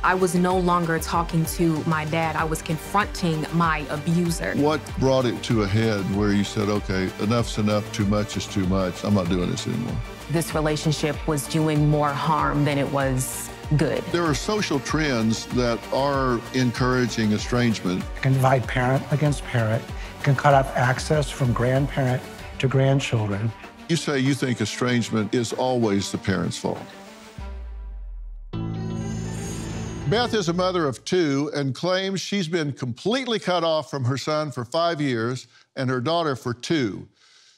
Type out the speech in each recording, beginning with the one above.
I was no longer talking to my dad. I was confronting my abuser. What brought it to a head where you said, okay, enough's enough, too much is too much, I'm not doing this anymore? This relationship was doing more harm than it was good. There are social trends that are encouraging estrangement. It can divide parent against parent. It can cut off access from grandparent to grandchildren. You say you think estrangement is always the parent's fault. Beth is a mother of 2 and claims she's been completely cut off from her son for 5 years and her daughter for 2.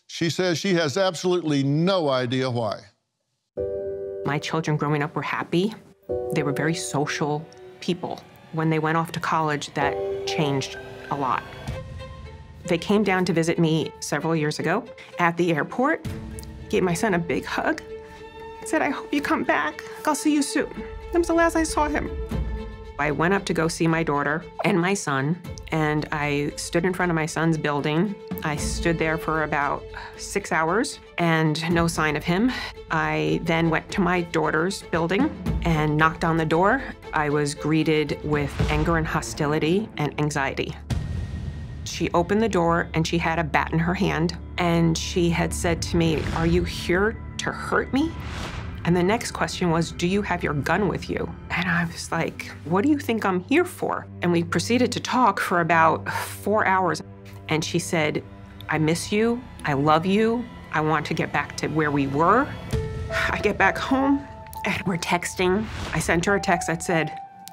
She says she has absolutely no idea why. My children growing up were happy. They were very social people. When they went off to college, that changed a lot. They came down to visit me several years ago at the airport, gave my son a big hug, said, "I hope you come back. I'll see you soon." That was the last I saw him. I went up to go see my daughter and my son, and I stood in front of my son's building. I stood there for about 6 hours and no sign of him. I then went to my daughter's building and knocked on the door. I was greeted with anger and hostility and anxiety. She opened the door and she had a bat in her hand, and she had said to me, "Are you here to hurt me?" And the next question was, "Do you have your gun with you?" And I was like, "What do you think I'm here for?" And we proceeded to talk for about 4 hours. And she said, "I miss you, I love you, I want to get back to where we were." I get back home and we're texting. I sent her a text that said,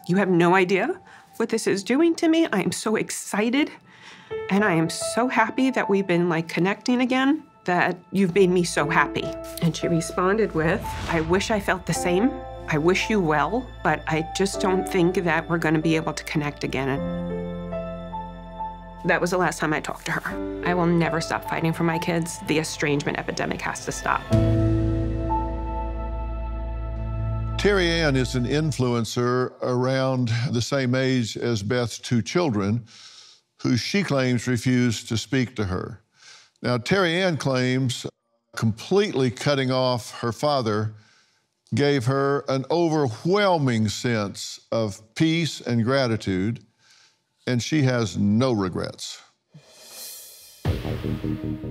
"You have no idea what this is doing to me. I am so excited and I am so happy that we've been connecting again, that you've made me so happy." And she responded with, "I wish I felt the same. I wish you well, but I just don't think that we're gonna be able to connect again." That was the last time I talked to her. I will never stop fighting for my kids. The estrangement epidemic has to stop. Terry Ann is an influencer around the same age as Beth's 2 children, who she claims refused to speak to her. Now, Terry Ann claims completely cutting off her father gave her an overwhelming sense of peace and gratitude, and she has no regrets.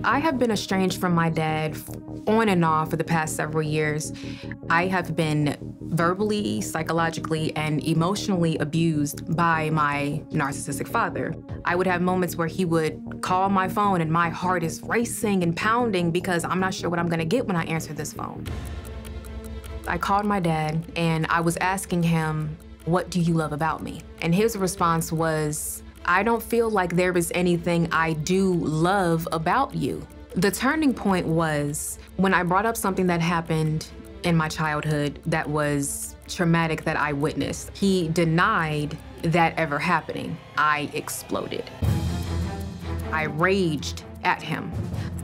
I have been estranged from my dad on and off for the past several years. I have been verbally, psychologically, and emotionally abused by my narcissistic father. I would have moments where he would call my phone and my heart is racing and pounding because I'm not sure what I'm gonna get when I answer this phone. I called my dad and I was asking him, "What do you love about me?" And his response was, "I don't feel like there is anything I do love about you." The turning point was when I brought up something that happened in my childhood that was traumatic that I witnessed. He denied that ever happening. I exploded. I raged at him,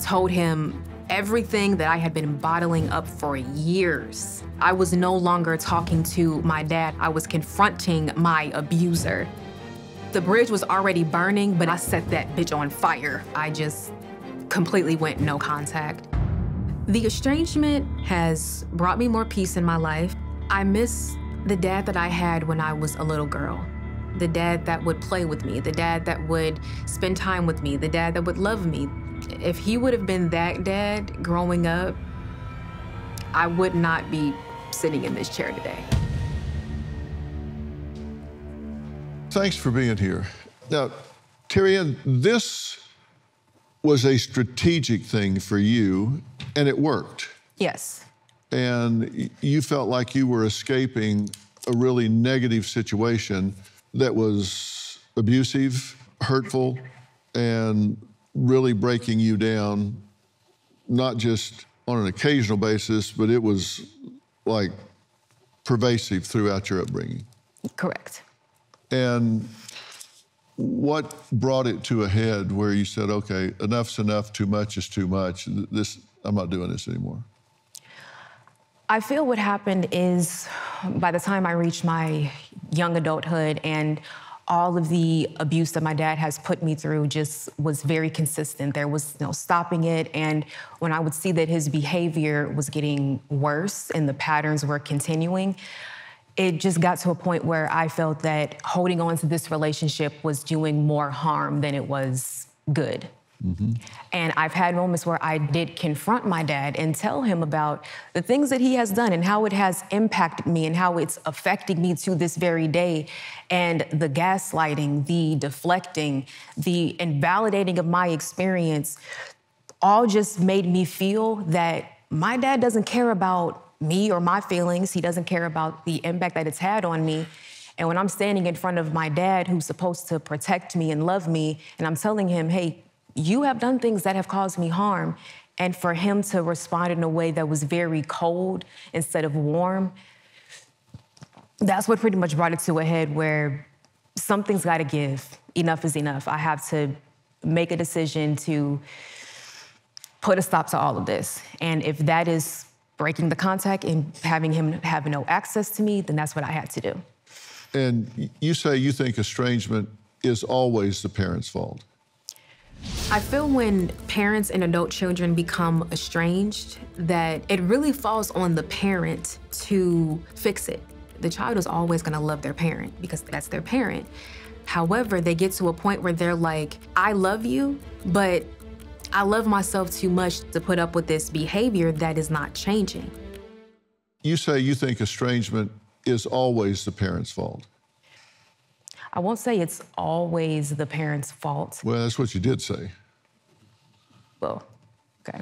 told him everything that I had been bottling up for years. I was no longer talking to my dad. I was confronting my abuser. The bridge was already burning, but I set that bitch on fire. I just completely went no contact. The estrangement has brought me more peace in my life. I miss the dad that I had when I was a little girl. The dad that would play with me, the dad that would spend time with me, the dad that would love me. If he would have been that dad growing up, I would not be sitting in this chair today. Thanks for being here. Now, Terry Ann, this was a strategic thing for you, and it worked. Yes. And you felt like you were escaping a really negative situation that was abusive, hurtful, and really breaking you down, not just on an occasional basis, but it was like pervasive throughout your upbringing. Correct. And what brought it to a head where you said, okay, enough's enough, too much is too much, I'm not doing this anymore? I feel what happened is by the time I reached my young adulthood and all of the abuse that my dad has put me through just was very consistent. There was no stopping it. And when I would see that his behavior was getting worse and the patterns were continuing, it just got to a point where I felt that holding on to this relationship was doing more harm than it was good. And I've had moments where I did confront my dad and tell him about the things that he has done and how it has impacted me and how it's affecting me to this very day. And the gaslighting, the deflecting, the invalidating of my experience all just made me feel that my dad doesn't care about me or my feelings. He doesn't care about the impact that it's had on me. And when I'm standing in front of my dad, who's supposed to protect me and love me, and I'm telling him, hey, you have done things that have caused me harm, and for him to respond in a way that was very cold instead of warm, that's what pretty much brought it to a head where something's got to give. Enough is enough. I have to make a decision to put a stop to all of this. And if that is breaking the contact and having him have no access to me, then that's what I had to do. And you say you think estrangement is always the parent's fault. I feel when parents and adult children become estranged, that it really falls on the parent to fix it. The child is always gonna love their parent because that's their parent. However, they get to a point where they're like, I love you, but I love myself too much to put up with this behavior that is not changing. You say you think estrangement is always the parent's fault. I won't say it's always the parent's fault. Well, that's what you did say. Well, okay.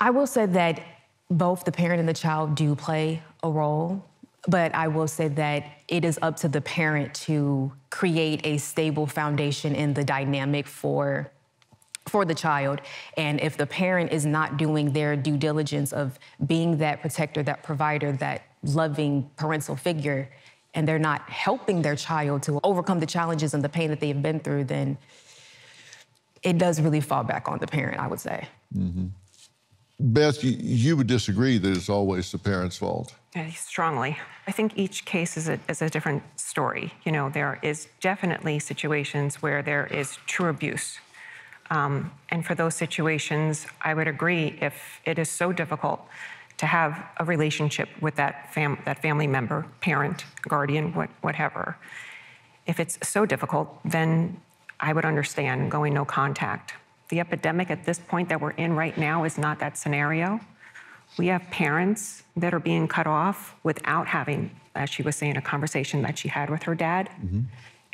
I will say that both the parent and the child do play a role, but I will say that it is up to the parent to create a stable foundation in the dynamic for the child. And if the parent is not doing their due diligence of being that protector, that provider, that loving parental figure, and they're not helping their child to overcome the challenges and the pain that they've been through, then it does really fall back on the parent, I would say. Beth, you would disagree that it's always the parent's fault. Yeah, strongly. I think each case is a different story. You know, there is definitely situations where there is true abuse. And for those situations, I would agree, if it is so difficult to have a relationship with that family member, parent, guardian, whatever, if it's so difficult, then I would understand going no contact. The epidemic at this point that we're in right now is not that scenario. We have parents that are being cut off without having, as she was saying, a conversation that she had with her dad,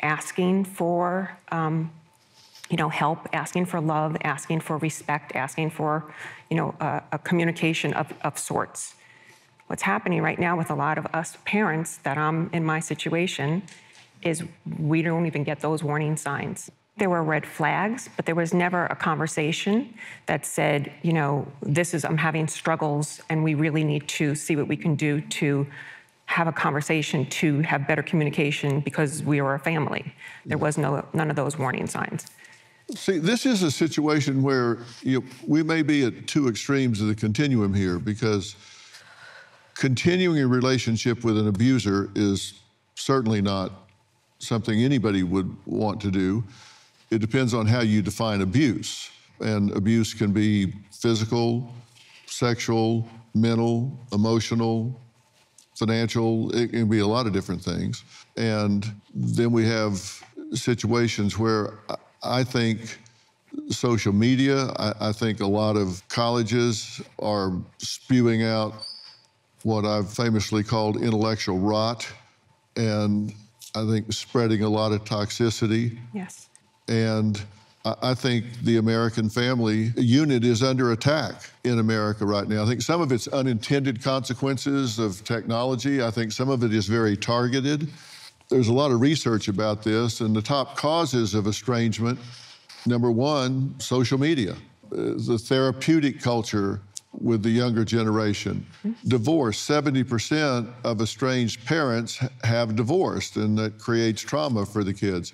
asking for help, asking for love, asking for respect, asking for a communication of sorts. What's happening right now with a lot of us parents that I'm in my situation is we don't even get those warning signs. There were red flags, but there was never a conversation that said, I'm having struggles and we really need to see what we can do to have a conversation to have better communication because we are a family. There was none of those warning signs. See, this is a situation where we may be at two extremes of the continuum here, because continuing a relationship with an abuser is certainly not something anybody would want to do. It depends on how you define abuse. And abuse can be physical, sexual, mental, emotional, financial. It can be a lot of different things. And then we have situations where I think social media, I think a lot of colleges are spewing out what I've famously called intellectual rot, and I think spreading a lot of toxicity. Yes. And I think the American family unit is under attack in America right now. I think some of it's unintended consequences of technology. I think some of it is very targeted. There's a lot of research about this, and the top causes of estrangement, number one, social media, the therapeutic culture with the younger generation. Divorce, 70% of estranged parents have divorced, and that creates trauma for the kids.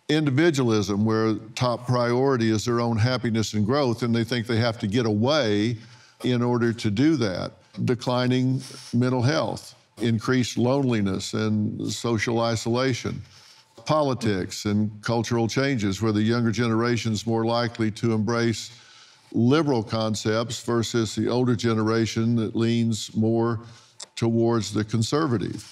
Individualism, where top priority is their own happiness and growth, and they think they have to get away in order to do that. Declining mental health, increased loneliness and social isolation. Politics and cultural changes, where the younger generation is more likely to embrace liberal concepts versus the older generation that leans more towards the conservative.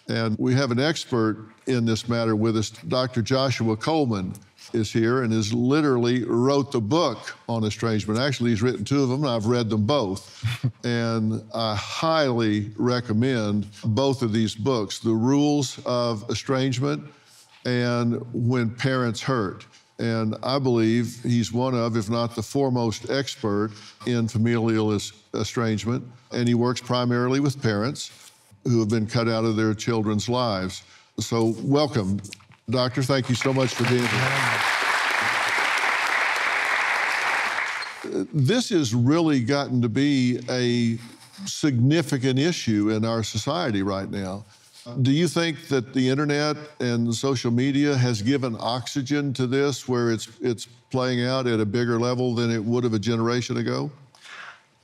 And we have an expert in this matter with us. Dr. Joshua Coleman is here and has literally wrote the book on estrangement. Actually, he's written 2 of them, and I've read them both. And I highly recommend both of these books, The Rules of Estrangement and When Parents Hurt. And I believe he's one of, if not the foremost expert in familial estrangement. And he works primarily with parents who have been cut out of their children's lives. So welcome, Doctor. Thank you so much for being here. This has really gotten to be a significant issue in our society right now. Do you think that the internet and social media has given oxygen to this, where it's playing out at a bigger level than it would have a generation ago?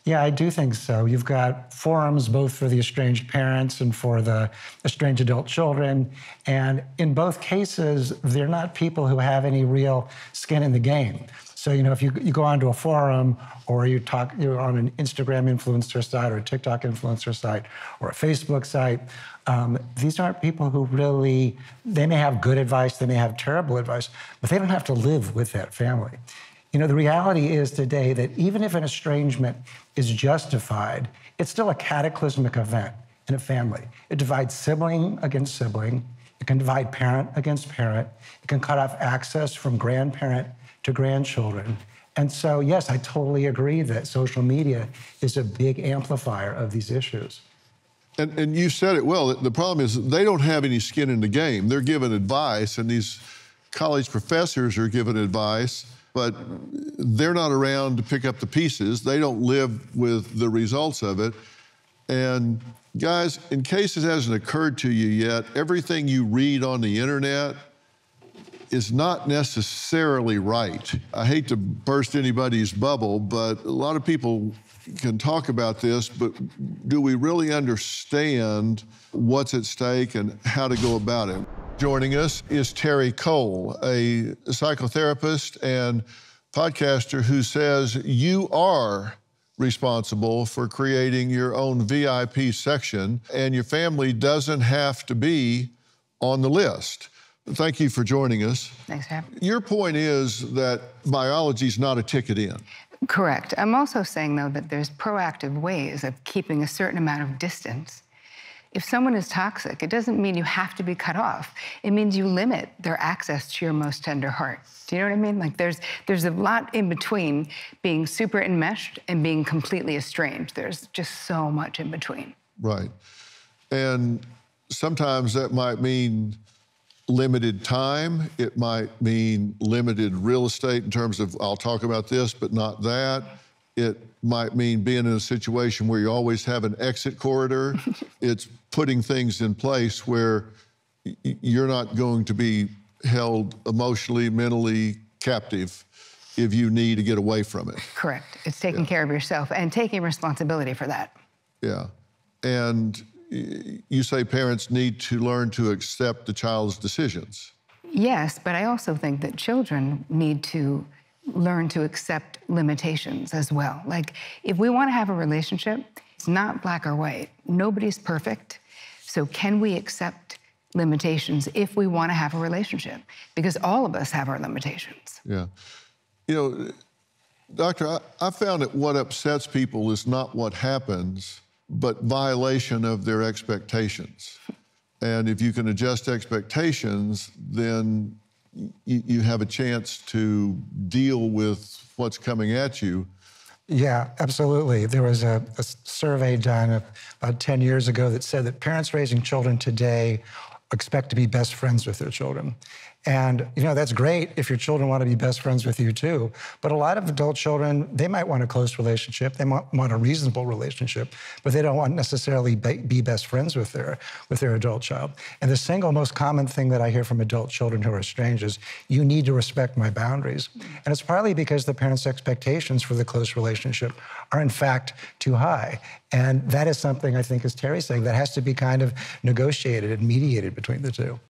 Yeah, I do think so. You've got forums both for the estranged parents and for the estranged adult children. And in both cases, they're not people who have any real skin in the game. So, you know, if you go onto a forum or you're on an Instagram influencer site or a TikTok influencer site or a Facebook site, these aren't people who really, they may have good advice, they may have terrible advice, but they don't have to live with that family. You know, the reality is today that even if an estrangement is justified, it's still a cataclysmic event in a family. It divides sibling against sibling. It can divide parent against parent. It can cut off access from grandparent to grandchildren. And so, yes, I totally agree that social media is a big amplifier of these issues. And you said it well. The problem is they don't have any skin in the game. They're given advice, and these college professors are given advice, but they're not around to pick up the pieces. They don't live with the results of it. And guys, in case it hasn't occurred to you yet, everything you read on the internet is not necessarily right. I hate to burst anybody's bubble, but a lot of people can talk about this, but do we really understand what's at stake and how to go about it? Joining us is Terry Cole, a psychotherapist and podcaster who says you are responsible for creating your own VIP section and your family doesn't have to be on the list. Thank you for joining us. Thanks for having me. Your point is that biology is not a ticket in. Correct. I'm also saying, though, that there's proactive ways of keeping a certain amount of distance. If someone is toxic, it doesn't mean you have to be cut off. It means you limit their access to your most tender heart. Do you know what I mean? Like there's a lot in between being super enmeshed and being completely estranged. There's just so much in between. Right. And sometimes that might mean limited time. It might mean limited real estate in terms of, I'll talk about this, but not that. It might mean being in a situation where you always have an exit corridor. It's putting things in place where you're not going to be held emotionally, mentally captive if you need to get away from it. Correct. It's taking care of yourself and taking responsibility for that. Yeah. And you say parents need to learn to accept the child's decisions. Yes, but I also think that children need to learn to accept limitations as well. Like, if we want to have a relationship, it's not black or white. Nobody's perfect. So can we accept limitations if we want to have a relationship? Because all of us have our limitations. Yeah. You know, Doctor, I found that what upsets people is not what happens, but violation of their expectations. And if you can adjust expectations, then you have a chance to deal with what's coming at you. Yeah, absolutely. There was a survey done about 10 years ago that said that parents raising children today expect to be best friends with their children. And, you know, that's great if your children want to be best friends with you too. But a lot of adult children, they might want a close relationship. They might want a reasonable relationship, but they don't want necessarily be best friends with their adult child. And the single most common thing that I hear from adult children who are estranged is, you need to respect my boundaries. And it's partly because the parents' expectations for the close relationship are in fact too high. And that is something, I think, as Terry's saying, that has to be kind of negotiated and mediated between the two.